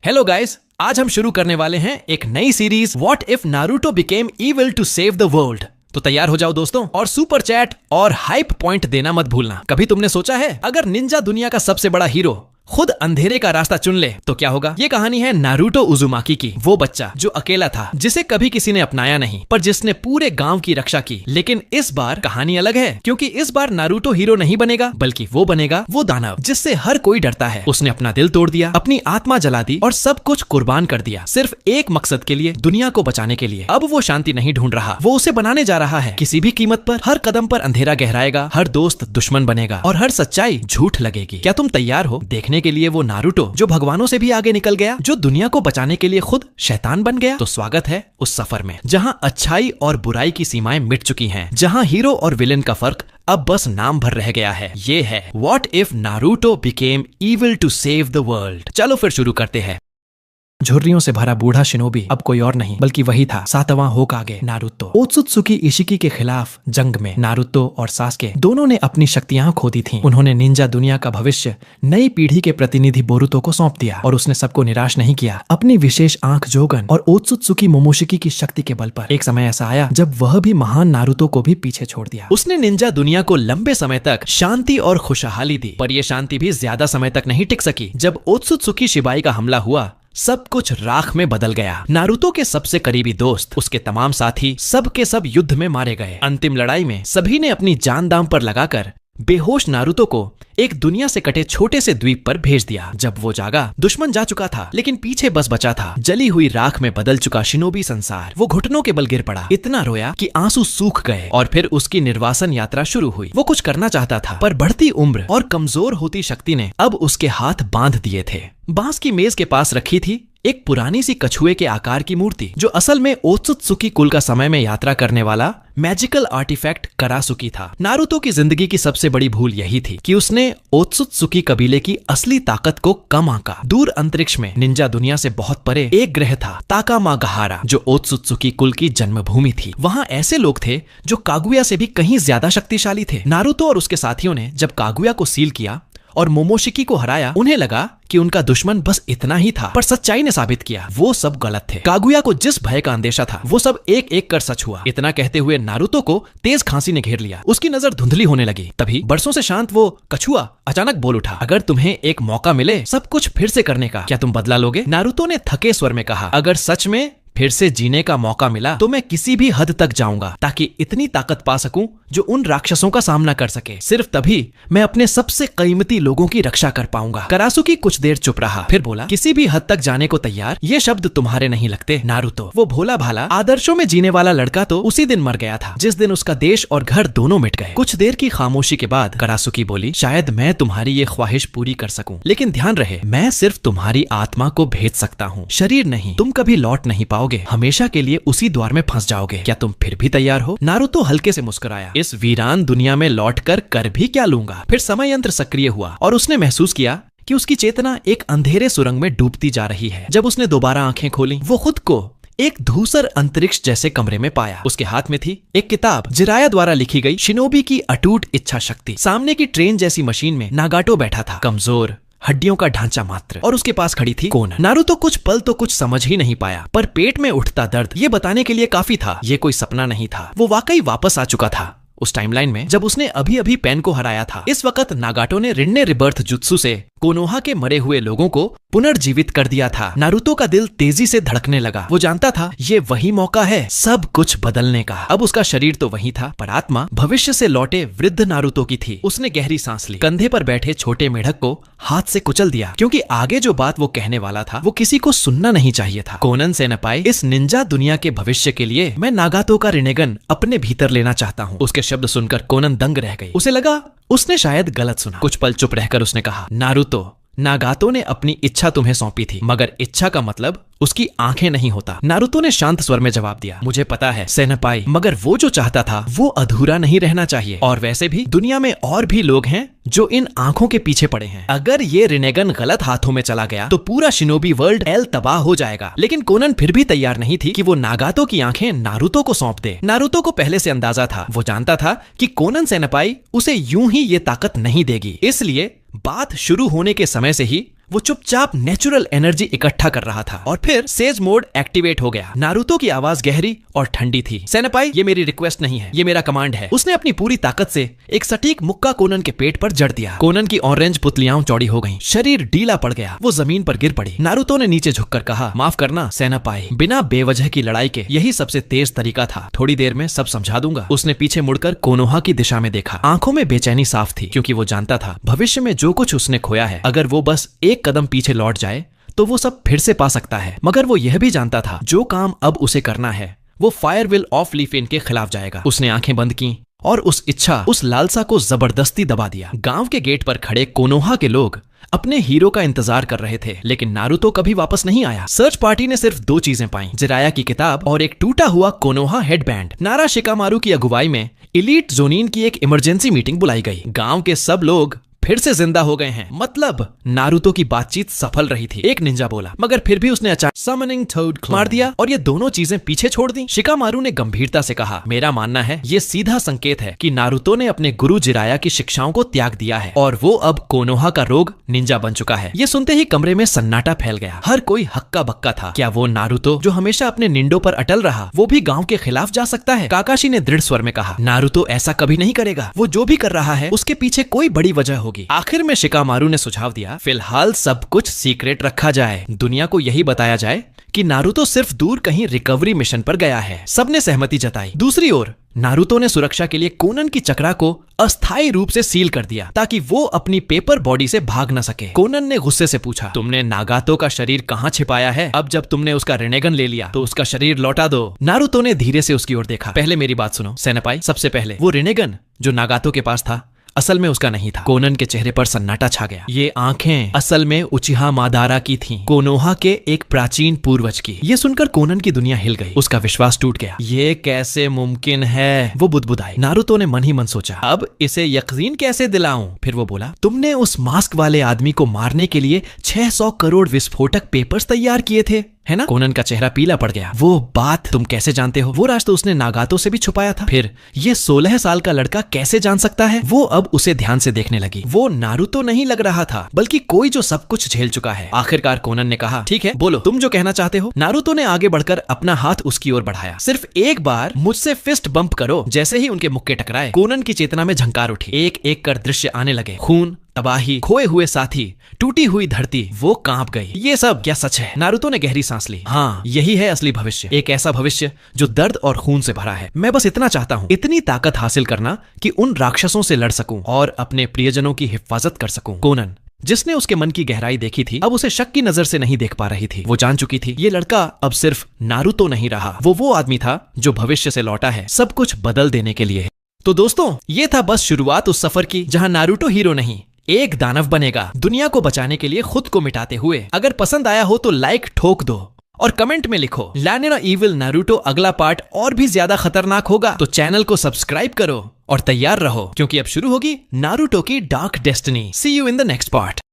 Hello guys, आज हम शुरू करने वाले हैं एक नई series what if Naruto became evil to save the world. तो तैयार हो जाओ दोस्तों, और सुपर चैट और हाइप पॉइंट देना मत भूलना। कभी तुमने सोचा है अगर निंजा दुनिया का सबसे बड़ा हीरो खुद अंधेरे का रास्ता चुन ले तो क्या होगा? ये कहानी है नारुतो उजुमाकी की। वो बच्चा जो अकेला था, जिसे कभी किसी ने अपनाया नहीं, पर जिसने पूरे गांव की रक्षा की। लेकिन इस बार कहानी अलग है, क्योंकि इस बार नारुतो हीरो नहीं बनेगा, बल्कि वो बनेगा वो दानव जिससे हर कोई डरता है। उसने अपना दिल तोड़ दिया, अपनी आत्मा जला दी और सब कुछ कुर्बान कर दिया, सिर्फ एक मकसद के लिए, दुनिया को बचाने के लिए। अब वो शांति नहीं ढूंढ रहा, वो उसे बनाने जा रहा है। किसी भी कीमत पर, हर कदम पर अंधेरा गहराएगा, हर दोस्त दुश्मन बनेगा और हर सच्चाई झूठ लगेगी। क्या तुम तैयार हो देखने के लिए वो नारुतो जो भगवानों से भी आगे निकल गया, जो दुनिया को बचाने के लिए खुद शैतान बन गया? तो स्वागत है उस सफर में जहां अच्छाई और बुराई की सीमाएं मिट चुकी हैं, जहां हीरो और विलेन का फर्क अब बस नाम भर रह गया है। ये है what if Naruto became evil to save the world. चलो फिर शुरू करते हैं। झुर्रियों से भरा बूढ़ा शिनोबी अब कोई और नहीं बल्कि वही था, सातवां होकागे नारुतो। ओत्सुत्सुकी इशिकी के खिलाफ जंग में नारुतो और सास्के दोनों ने अपनी शक्तियां खो दी थीं। उन्होंने निंजा दुनिया का भविष्य नई पीढ़ी के प्रतिनिधि बोरुतो को सौंप दिया, और उसने सबको निराश नहीं किया। अपनी विशेष आंख जोगन और ओत्सुत्सुकी मोमोशिकी की शक्ति के बल पर एक समय ऐसा आया जब वह भी महान नारुतो को भी पीछे छोड़ दिया। उसने निंजा दुनिया को लंबे समय तक शांति और खुशहाली दी, पर यह शांति भी ज्यादा समय तक नहीं टिक सकी। जब ओत्सुत्सुकी शिबाई का हमला हुआ, सब कुछ राख में बदल गया। नारुतो के सबसे करीबी दोस्त, उसके तमाम साथी सब के सब युद्ध में मारे गए। अंतिम लड़ाई में सभी ने अपनी जान दांव पर लगाकर बेहोश नारुतो को एक दुनिया से कटे छोटे से द्वीप पर भेज दिया। जब वो जागा, दुश्मन जा चुका था, लेकिन पीछे बस बचा था जली हुई राख में बदल चुका शिनोबी संसार। वो घुटनों के बल गिर पड़ा, इतना रोया कि आंसू सूख गए, और फिर उसकी निर्वासन यात्रा शुरू हुई। वो कुछ करना चाहता था, पर बढ़ती उम्र और कमजोर होती शक्ति ने अब उसके हाथ बांध दिए थे। बांस की मेज के पास रखी थी एक पुरानी सी कछुए के आकार की मूर्ति, जो असल में ओत्सुत्सुकी कुल का समय में यात्रा करने वाला मैजिकल आर्टिफैक्ट करासुकी था। नारुतो की जिंदगी की सबसे बड़ी भूल यही थी कि उसने ओत्सुत्सुकी कबीले की असली ताकत को कम आंका। दूर अंतरिक्ष में निंजा दुनिया से बहुत परे एक ग्रह था, ताकामागाहारा, जो ओत्सुत्सुकी कुल की जन्मभूमि थी। वहां ऐसे लोग थे जो कागुया से भी कहीं ज्यादा शक्तिशाली थे। नारुतो और उसके साथियों ने जब कागुया को सील किया और मोमोशिकी को हराया, उन्हें लगा कि उनका दुश्मन बस इतना ही था, पर सच्चाई ने साबित किया वो सब गलत थे। कागुया को जिस भय का अंदेशा था, वो सब एक एक कर सच हुआ। इतना कहते हुए नारुतो को तेज खांसी ने घेर लिया, उसकी नजर धुंधली होने लगी। तभी बरसों से शांत वो कछुआ अचानक बोल उठा, अगर तुम्हें एक मौका मिले सब कुछ फिर से करने का, क्या तुम बदला लोगे? नारुतो ने थके स्वर में कहा, अगर सच में फिर से जीने का मौका मिला तो मैं किसी भी हद तक जाऊंगा, ताकि इतनी ताकत पा सकूं जो उन राक्षसों का सामना कर सके। सिर्फ तभी मैं अपने सबसे कीमती लोगों की रक्षा कर पाऊंगा। करासुकी कुछ देर चुप रहा, फिर बोला, किसी भी हद तक जाने को तैयार, ये शब्द तुम्हारे नहीं लगते नारुतो। वो भोला भाला आदर्शों में जीने वाला लड़का तो उसी दिन मर गया था जिस दिन उसका देश और घर दोनों मिट गए। कुछ देर की खामोशी के बाद करासुकी बोली, शायद मैं तुम्हारी ये ख्वाहिश पूरी कर सकूं, लेकिन ध्यान रहे मैं सिर्फ तुम्हारी आत्मा को भेज सकता हूँ, शरीर नहीं। तुम कभी लौट नहीं पाओगे, हमेशा के लिए उसी द्वार में फंस जाओगे। क्या तुम फिर भी तैयार हो? नारुतो हल्के से मुस्कुराया, इस वीरान दुनिया में लौटकर कर भी क्या लूंगा? फिर समय यंत्र सक्रिय हुआ और उसने महसूस किया कि उसकी चेतना एक अंधेरे सुरंग में डूबती जा रही है। जब उसने दोबारा आंखें खोली, वो खुद को एक धूसर अंतरिक्ष जैसे कमरे में पाया। उसके हाथ में थी एक किताब, जिराया द्वारा लिखी गई शिनोबी की अटूट इच्छा शक्ति। सामने की ट्रेन जैसी मशीन में नागाटो बैठा था, कमजोर, हड्डियों का ढांचा मात्र, और उसके पास खड़ी थी कोनन। नारुतो कुछ पल तो कुछ समझ ही नहीं पाया, पर पेट में उठता दर्द ये बताने के लिए काफी था, ये कोई सपना नहीं था। वो वाकई वापस आ चुका था उस टाइमलाइन में जब उसने अभी अभी पेन को हराया था। इस वक्त नागाटो ने रिन्ने रिबर्थ जुत्सु से कोनोहा के मरे हुए लोगों को पुनर्जीवित कर दिया था। नारुतो का दिल तेजी से धड़कने लगा। वो जानता था ये वही मौका है सब कुछ बदलने का। अब उसका शरीर तो वही था, पर आत्मा भविष्य से लौटे वृद्ध नारुतो की थी। उसने गहरी सांस ली, कंधे पर बैठे छोटे मेढक को हाथ से कुचल दिया, क्योंकि आगे जो बात वो कहने वाला था वो किसी को सुनना नहीं चाहिए था। कोनन सेनापाई, इस निंजा दुनिया के भविष्य के लिए मैं नागातो का रिनेगन अपने भीतर लेना चाहता हूँ। उसके शब्द सुनकर कोनन दंग रह गई। उसे लगा उसने शायद गलत सुना। कुछ पल चुप रहकर उसने कहा, नारुतो, नागातो ने अपनी इच्छा तुम्हें सौंपी थी, मगर इच्छा का मतलब उसकी आंखें नहीं होता। नारुतो ने शांत स्वर में जवाब दिया, मुझे पता है सेनापाई, मगर वो जो चाहता था वो अधूरा नहीं रहना चाहिए। और वैसे भी दुनिया में और भी लोग हैं जो इन आंखों के पीछे पड़े हैं। अगर ये रिनेगन गलत हाथों में चला गया तो पूरा शिनोबी वर्ल्ड एल तबाह हो जाएगा। लेकिन कोनन फिर भी तैयार नहीं थी कि वो नागातो की आंखें नारुतो को सौंप दे। नारुतो को पहले से अंदाजा था, वो जानता था कि कोनन सेनापाई उसे यूं ही ये ताकत नहीं देगी। इसलिए बात शुरू होने के समय से ही वो चुपचाप नेचुरल एनर्जी इकट्ठा कर रहा था और फिर सेज मोड एक्टिवेट हो गया। नारुतो की आवाज गहरी और ठंडी थी। सेनापाई, ये मेरी रिक्वेस्ट नहीं है, ये मेरा कमांड है। उसने अपनी पूरी ताकत से एक सटीक मुक्का कोनन के पेट पर जड़ दिया। कोनन की ऑरेंज पुतलियां चौड़ी हो गईं, शरीर ढीला पड़ गया, वो जमीन पर गिर पड़ी। नारुतो ने नीचे झुककर कहा, माफ करना सेनापाई, बिना बेवजह की लड़ाई के यही सबसे तेज तरीका था। थोड़ी देर में सब समझा दूंगा। उसने पीछे मुड़कर कोनोहा की दिशा में देखा। आंखों में बेचैनी साफ थी, क्योंकि वो जानता था भविष्य में जो कुछ उसने खोया है, अगर वो बस एक कदम पीछे लौट जाए तो वो सब फिर से पा सकता है। मगर वो यह भी जानता था जो काम अब उसे करना है वो फायर विल ऑफ लीफेन के खिलाफ जाएगा। उसने आंखें बंद की और उस इच्छा, उस लालसा को जबरदस्ती दबा दिया। गांव के गेट पर खड़े कोनोहा के लोग अपने हीरो का इंतजार कर रहे थे, लेकिन नारुतो कभी वापस नहीं आया। सर्च पार्टी ने सिर्फ 2 चीजें पाई, जिराया की किताब और एक टूटा हुआ कोनोहा हेडबैंड। नारा शिकामारू की अगुवाई में इलीट जोनिन की एक इमरजेंसी मीटिंग बुलाई गई। गांव के सब लोग फिर से जिंदा हो गए हैं, मतलब नारुतो की बातचीत सफल रही थी, एक निंजा बोला। मगर फिर भी उसने अचानक समनिंग टोड मार दिया और ये दोनों चीजें पीछे छोड़ दी। शिकामारू ने गंभीरता से कहा, मेरा मानना है ये सीधा संकेत है कि नारुतो ने अपने गुरु जिराया की शिक्षाओं को त्याग दिया है और वो अब कोनोहा का रोग निंजा बन चुका है। ये सुनते ही कमरे में सन्नाटा फैल गया। हर कोई हक्का बक्का था। क्या वो नारुतो जो हमेशा अपने निंडो पर अटल रहा, वो भी गांव के खिलाफ जा सकता है? काकाशी ने दृढ़ स्वर में कहा, नारुतो ऐसा कभी नहीं करेगा। वो जो भी कर रहा है उसके पीछे कोई बड़ी वजह होगी। आखिर में शिकामारू ने सुझाव दिया, फिलहाल सब कुछ सीक्रेट रखा जाए। दुनिया को यही बताया जाए कि नारुतो सिर्फ दूर कहीं रिकवरी मिशन पर गया है। सबने सहमति जताई। दूसरी ओर नारुतो ने सुरक्षा के लिए कोनन की चक्रा को अस्थायी रूप से सील कर दिया ताकि वो अपनी पेपर बॉडी से भाग न सके। कोनन ने गुस्से से पूछा, तुमने नागातो का शरीर कहाँ छिपाया है? अब जब तुमने उसका रिनेगन ले लिया तो उसका शरीर लौटा दो। नारुतो ने धीरे से उसकी ओर देखा। पहले मेरी बात सुनो सेनापाई, सबसे पहले वो रिनेगन जो नागातो के पास था असल में उसका नहीं था। कोनन के चेहरे पर सन्नाटा छा गया। ये आंखें असल में उचिहा मादारा की थीं, कोनोहा के एक प्राचीन पूर्वज की। ये सुनकर कोनन की दुनिया हिल गई, उसका विश्वास टूट गया। ये कैसे मुमकिन है? वो बुदबुदाई। नारुतो ने मन ही मन सोचा, अब इसे यकीन कैसे दिलाऊं? फिर वो बोला, तुमने उस मास्क वाले आदमी को मारने के लिए 600 करोड़ विस्फोटक पेपर्स तैयार किए थे, है ना? कोनन का चेहरा पीला पड़ गया। वो बात तुम कैसे जानते हो? वो राज तो उसने नागातो से भी छुपाया था। फिर ये 16 साल का लड़का कैसे जान सकता है? वो अब उसे ध्यान से देखने लगी। वो नारुतो नहीं लग रहा था, बल्कि कोई जो सब कुछ झेल चुका है। आखिरकार कोनन ने कहा, ठीक है, बोलो तुम जो कहना चाहते हो। नारुतो ने आगे बढ़कर अपना हाथ उसकी ओर बढ़ाया। सिर्फ एक बार मुझसे फिस्ट बम्प करो। जैसे ही उनके मुक्के टकराए, कोनन की चेतना में झंकार उठी। एक एक कर दृश्य आने लगे। खून, तबाही, खोए हुए साथी, टूटी हुई धरती। वो कांप गई। ये सब क्या सच है? नारुतो ने गहरी सांस ली। हाँ, यही है असली भविष्य। एक ऐसा भविष्य जो दर्द और खून से भरा है। मैं बस इतना चाहता हूँ, इतनी ताकत हासिल करना कि उन राक्षसों से लड़ सकूं और अपने प्रियजनों की हिफाजत कर सकूं। कोनन, जिसने उसके मन की गहराई देखी थी, अब उसे शक की नजर से नहीं देख पा रही थी। वो जान चुकी थी ये लड़का अब सिर्फ नारुतो नहीं रहा, वो आदमी था जो भविष्य से लौटा है, सब कुछ बदल देने के लिए। तो दोस्तों, ये था बस शुरुआत उस सफर की जहां नारुतो हीरो नहीं, एक दानव बनेगा, दुनिया को बचाने के लिए खुद को मिटाते हुए। अगर पसंद आया हो तो लाइक ठोक दो और कमेंट में लिखो, लैनिना इविल नारुतो अगला पार्ट और भी ज्यादा खतरनाक होगा। तो चैनल को सब्सक्राइब करो और तैयार रहो, क्योंकि अब शुरू होगी नारुतो की dark destiny. See you in the next part.